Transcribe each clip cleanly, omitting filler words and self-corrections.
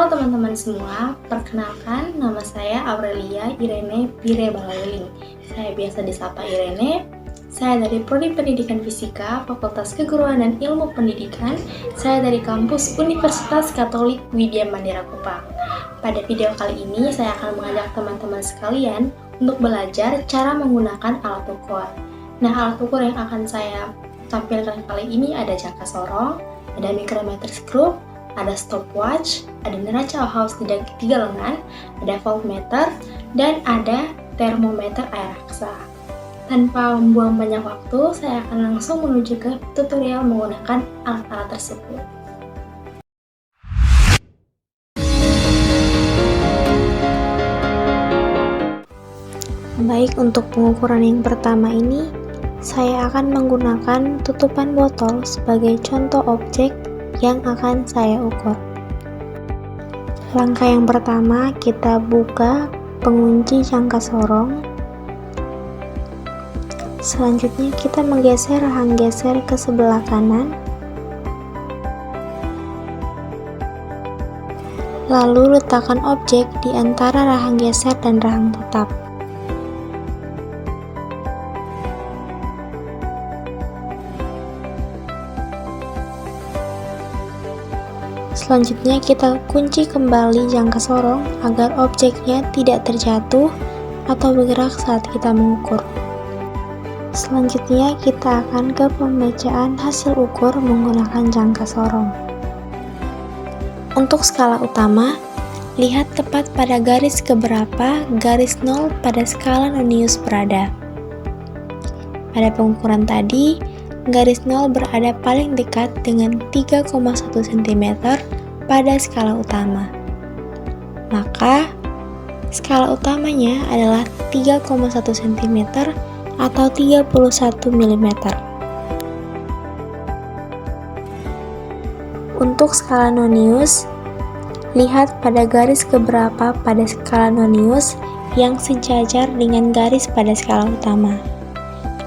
Halo teman-teman semua, perkenalkan nama saya Aurelia Irene Pirebalaling. Saya biasa disapa Irene. Saya dari Prodi Pendidikan Fisika, Fakultas Keguruan dan Ilmu Pendidikan. Saya dari kampus Universitas Katolik Widya Mandira Kupang. Pada video kali ini, saya akan mengajak teman-teman sekalian untuk belajar cara menggunakan alat ukur. Nah, alat ukur yang akan saya tampilkan kali ini ada jangka sorong, ada micrometer screw, ada stopwatch, ada neraca Ohaus tidak 3 lengan, ada voltmeter, dan ada termometer air raksa. Tanpa membuang banyak waktu, saya akan langsung menuju ke tutorial menggunakan alat-alat tersebut. Baik, untuk pengukuran yang pertama ini, saya akan menggunakan tutupan botol sebagai contoh objek yang akan saya ukur. Langkah yang pertama, kita buka pengunci jangka sorong. Selanjutnya kita menggeser rahang geser ke sebelah kanan. Lalu letakkan objek di antara rahang geser dan rahang tetap. Selanjutnya kita kunci kembali jangka sorong agar objeknya tidak terjatuh atau bergerak saat kita mengukur. Selanjutnya kita akan ke pembacaan hasil ukur menggunakan jangka sorong. Untuk skala utama, lihat tepat pada garis keberapa garis 0 pada skala nonius berada. Pada pengukuran tadi, garis 0 berada paling dekat dengan 3,1 cm pada skala utama. Maka, skala utamanya adalah 3,1 cm atau 31 mm. Untuk skala nonius, lihat pada garis keberapa pada skala nonius yang sejajar dengan garis pada skala utama.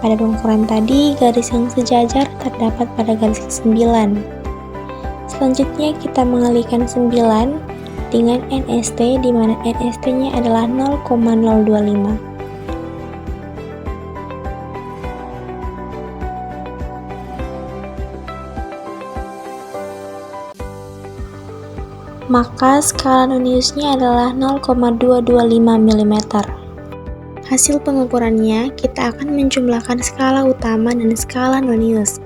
Pada pengukuran tadi, garis yang sejajar terdapat pada garis ke-9. Selanjutnya kita mengalihkan 9 dengan NST, di mana NST-nya adalah 0,025. Maka skala noniusnya adalah 0,225 mm. Hasil pengukurannya, kita akan menjumlahkan skala utama dan skala nonius.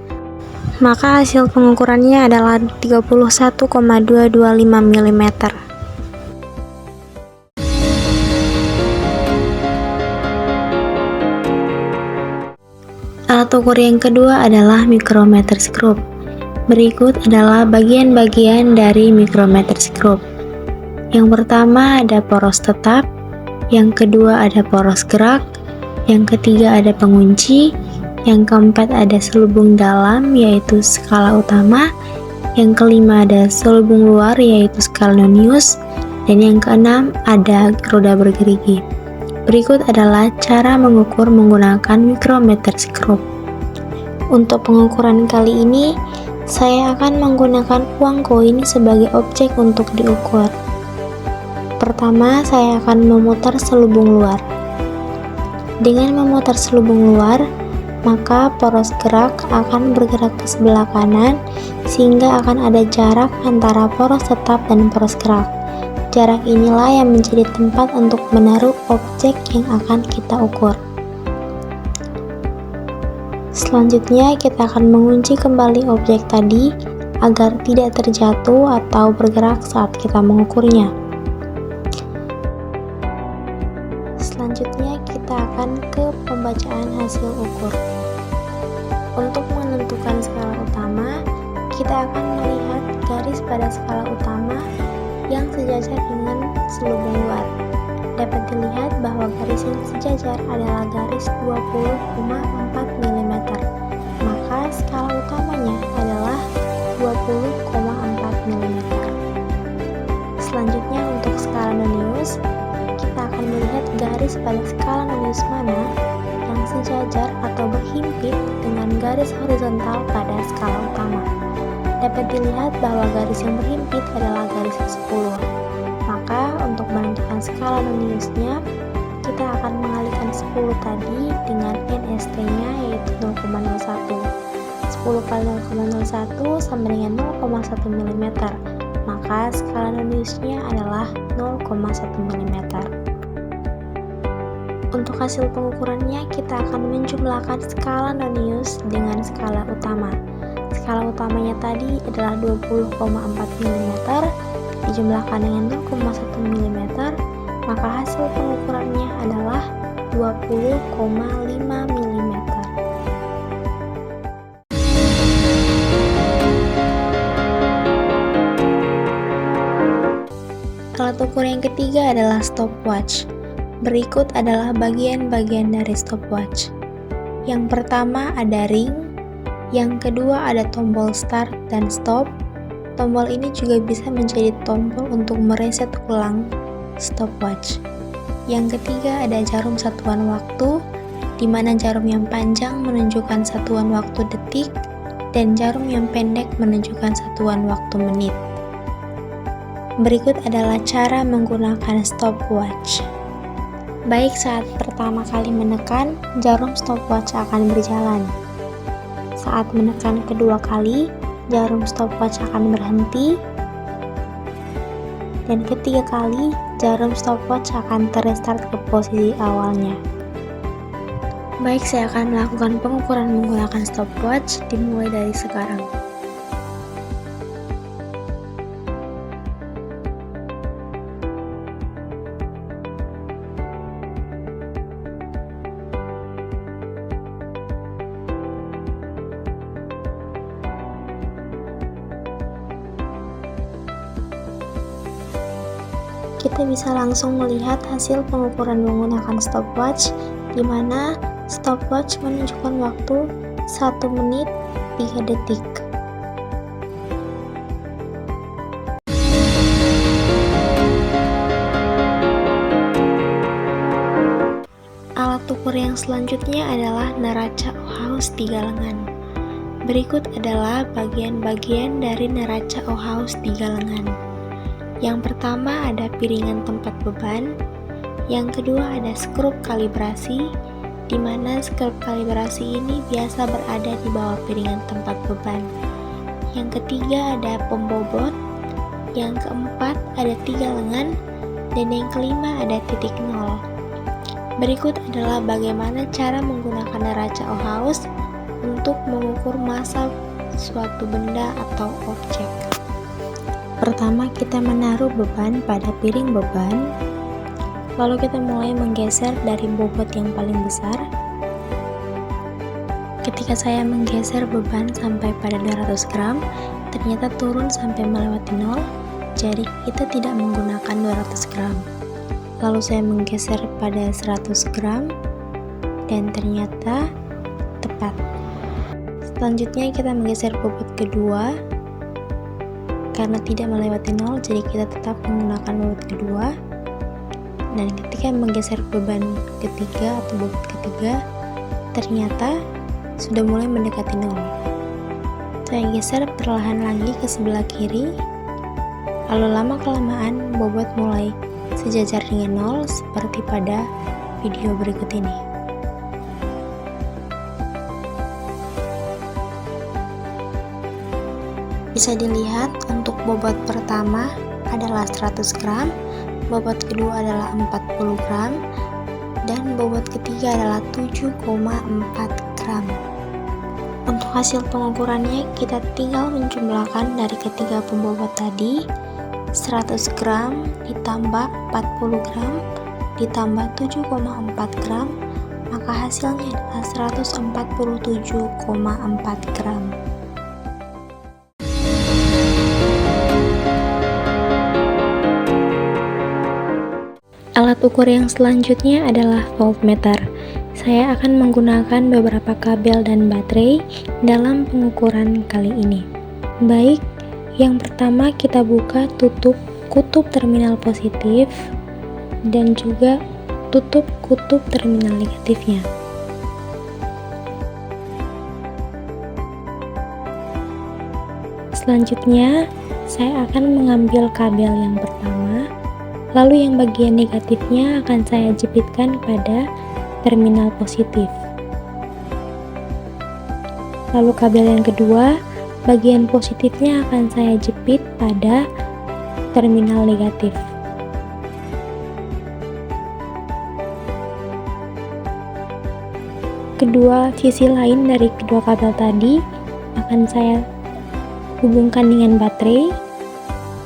Maka hasil pengukurannya adalah 31,225 mm. Alat ukur yang kedua adalah micrometer screw. Berikut adalah bagian-bagian dari micrometer screw. Yang pertama ada poros tetap, yang kedua ada poros gerak, yang ketiga ada pengunci, yang keempat ada selubung dalam yaitu skala utama, yang kelima ada selubung luar yaitu skala nonius, dan yang keenam ada roda bergerigi. Berikut adalah cara mengukur menggunakan micrometer screw. Untuk pengukuran kali ini, saya akan menggunakan uang koin sebagai objek untuk diukur. Pertama, saya akan memutar selubung luar. Dengan memutar selubung luar, maka poros gerak akan bergerak ke sebelah kanan sehingga akan ada jarak antara poros tetap dan poros gerak. Jarak inilah yang menjadi tempat untuk menaruh objek yang akan kita ukur. Selanjutnya kita akan mengunci kembali objek tadi agar tidak terjatuh atau bergerak saat kita mengukurnya. Selanjutnya kita akan ke pembacaan hasil ukur. Untuk menentukan skala utama, kita akan melihat garis pada skala utama yang sejajar dengan selubung luar. Dapat dilihat bahwa garis yang sejajar adalah garis 20,4 mm. Maka skala utamanya adalah 20,4 mm. Selanjutnya untuk skala nonius, kita akan melihat garis pada skala nonius mana yang sejajar atau berhimpit dengan garis horizontal pada skala utama. Dapat dilihat bahwa garis yang berhimpit adalah garis ke-10. Maka untuk menentukan skala noniusnya, kita akan mengalihkan 10 tadi dengan NST-nya yaitu 0,01. 10 kali 0,01 sama dengan 0,1 mm. Maka skala noniusnya adalah 0,1 mm. Untuk hasil pengukurannya, kita akan menjumlahkan skala nonius dengan skala utama. Skala utamanya tadi adalah 20,4 mm, dijumlahkan dengan 0,1 mm, maka hasil pengukurannya adalah 20,5 mm. Alat ukur yang ketiga adalah stopwatch. Berikut adalah bagian-bagian dari stopwatch. Yang pertama ada ring, yang kedua ada tombol start dan stop. Tombol ini juga bisa menjadi tombol untuk mereset ulang stopwatch. Yang ketiga ada jarum satuan waktu, di mana jarum yang panjang menunjukkan satuan waktu detik dan jarum yang pendek menunjukkan satuan waktu menit. Berikut adalah cara menggunakan stopwatch. Baik saat pertama kali menekan, jarum stopwatch akan berjalan. Saat menekan kedua kali, jarum stopwatch akan berhenti. Dan ketiga kali, jarum stopwatch akan terrestart ke posisi awalnya. Baik, saya akan melakukan pengukuran menggunakan stopwatch dimulai dari sekarang. Kita bisa langsung melihat hasil pengukuran menggunakan stopwatch, di mana stopwatch menunjukkan waktu 1 menit 3 detik. Alat ukur yang selanjutnya adalah neraca Ohaus 3 lengan. Berikut adalah bagian-bagian dari neraca Ohaus 3 lengan. Yang pertama ada piringan tempat beban, yang kedua ada skrup kalibrasi, di mana skrup kalibrasi ini biasa berada di bawah piringan tempat beban. Yang ketiga ada pembobot, yang keempat ada 3 lengan, dan yang kelima ada titik nol. Berikut adalah bagaimana cara menggunakan neraca Ohaus untuk mengukur massa suatu benda atau objek. Pertama, kita menaruh beban pada piring beban, lalu kita mulai menggeser dari bobot yang paling besar. Ketika saya menggeser beban sampai pada 200 gram, ternyata turun sampai melewati 0, jadi kita tidak menggunakan 200 gram. Lalu saya menggeser pada 100 gram, dan ternyata tepat. Selanjutnya kita menggeser bobot kedua, karena tidak melewati 0, jadi kita tetap menggunakan bobot kedua. Dan ketika menggeser beban ketiga atau bobot ketiga, ternyata sudah mulai mendekati 0. Saya geser perlahan lagi ke sebelah kiri, lalu lama-kelamaan bobot mulai sejajar dengan 0 seperti pada video berikut ini. Bisa dilihat untuk bobot pertama adalah 100 gram, bobot kedua adalah 40 gram, dan bobot ketiga adalah 7,4 gram. Untuk hasil pengukurannya, kita tinggal menjumlahkan dari ketiga pembobot tadi, 100 gram ditambah 40 gram ditambah 7,4 gram, maka hasilnya adalah 147,4 gram. Alat ukur yang selanjutnya adalah voltmeter. Saya akan menggunakan beberapa kabel dan baterai dalam pengukuran kali ini. Baik, yang pertama kita buka tutup kutub terminal positif dan juga tutup kutub terminal negatifnya. Selanjutnya, saya akan mengambil kabel yang pertama, lalu yang bagian negatifnya akan saya jepitkan pada terminal positif. Lalu kabel yang kedua, bagian positifnya akan saya jepit pada terminal negatif. Kedua sisi lain dari kedua kabel tadi akan saya hubungkan dengan baterai,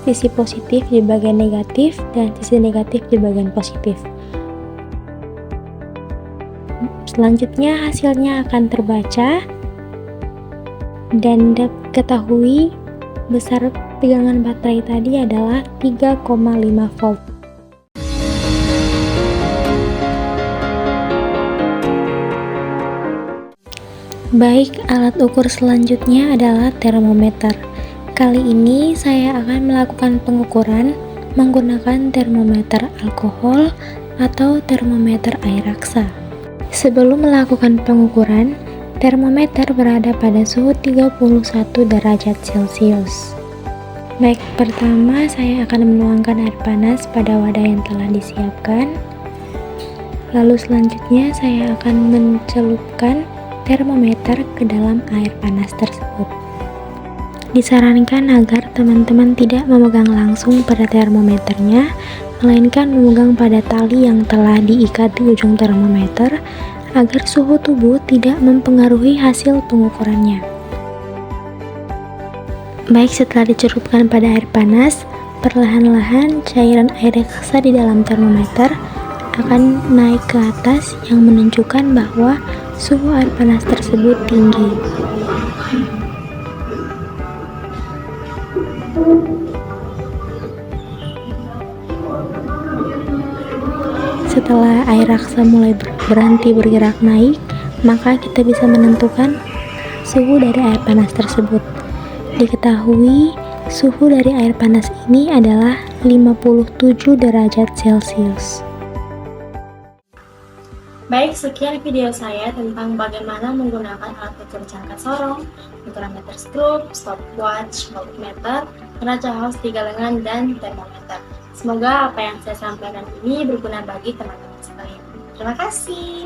sisi positif di bagian negatif dan sisi negatif di bagian positif. Selanjutnya hasilnya akan terbaca dan diketahui besar tegangan baterai tadi adalah 3,5 volt. Baik, alat ukur selanjutnya adalah termometer. Kali ini saya akan melakukan pengukuran menggunakan termometer alkohol atau termometer air raksa. Sebelum melakukan pengukuran, termometer berada pada suhu 31 derajat Celcius. Baik, pertama saya akan menuangkan air panas pada wadah yang telah disiapkan. Lalu selanjutnya saya akan mencelupkan termometer ke dalam air panas tersebut. Disarankan agar teman-teman tidak memegang langsung pada termometernya, melainkan memegang pada tali yang telah diikat di ujung termometer agar suhu tubuh tidak mempengaruhi hasil pengukurannya. Baik, setelah dicelupkan pada air panas, perlahan-lahan cairan air raksa di dalam termometer akan naik ke atas yang menunjukkan bahwa suhu air panas tersebut tinggi. Setelah air raksa mulai berhenti bergerak naik, maka kita bisa menentukan suhu dari air panas tersebut. Diketahui suhu dari air panas ini adalah 57 derajat Celcius. Baik, sekian video saya tentang bagaimana menggunakan alat ukur jangka sorong, mikrometer skrup, stopwatch, voltmeter, neraca haus 3 lengan, dan termometer. Semoga apa yang saya sampaikan ini berguna bagi teman-teman sekalian. Terima kasih.